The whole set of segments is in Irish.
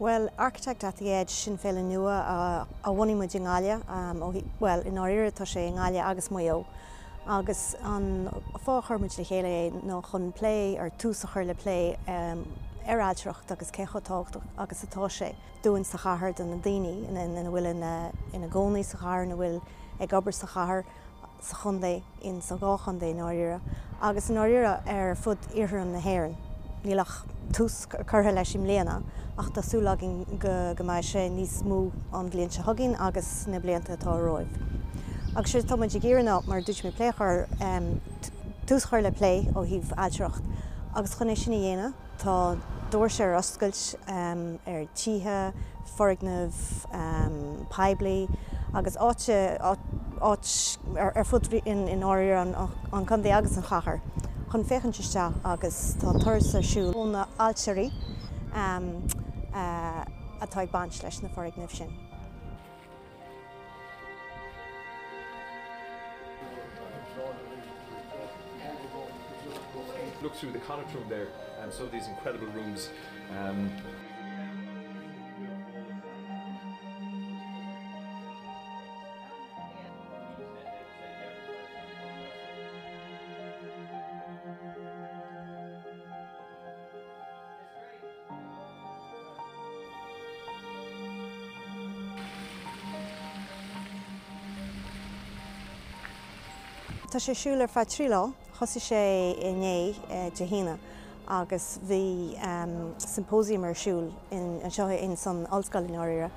Well, architect at the edge sin féile nua a bhainigh muid in Gaile, well, in Iarthair tá sé in Gaile agus Mayo. Agus an fáchar muid le chéile nó chun play ar tús a chur le play ar Ailtireachta agus céchatácht agus atá sé dúin sa chathair den na daoine ina bhfuil ina gcónaí sa chathair na bhfuil ag obair sa chathair sa chundé in sa gá chundé in Iarthair. Agus in Iarthair ar fud iarthair na hÉireann. Nílach tús curtha leis im léana ach tásúlagin go mbeidh sé níos mó an bhliain se thugainn agus na blianta atá roimh. Agus sé tá muid ag iarna mar dúirt mé pléchar tús chuir le play ó híomh Ailtireacht. Agus chun é sin dhéana tá dúir sé ar oscailt ar títhe, foréignmh, peibli agus áite ar fud in Iarthair an chundé agus an chathair. Chun féchantiste agus tá thuras arsúil ó na Ailtirí atá ag baint leis na foréignmh sin. Look through the connacht room there, some of these incredible rooms. Tá sé siúil ar feadh trí lá, thosaigh sé inné de híine agus bhí symposium ar siúil anseo in san ollscoil in Iarthair.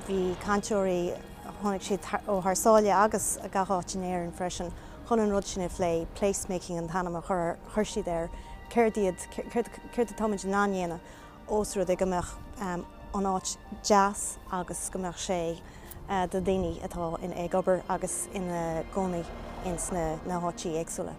Bhí canteoirí tháinig siad ó thársáile agus a gathát in éireann freisin chun an rud sin lé placemaking an tanam a chuir siad ar céir tá muid ná dhéana os rud ag go mbeadh an áit jazz agus go mbeadh sé de daoine atá in ag obair agus ina gcónaí ins na hátíí éagsúla.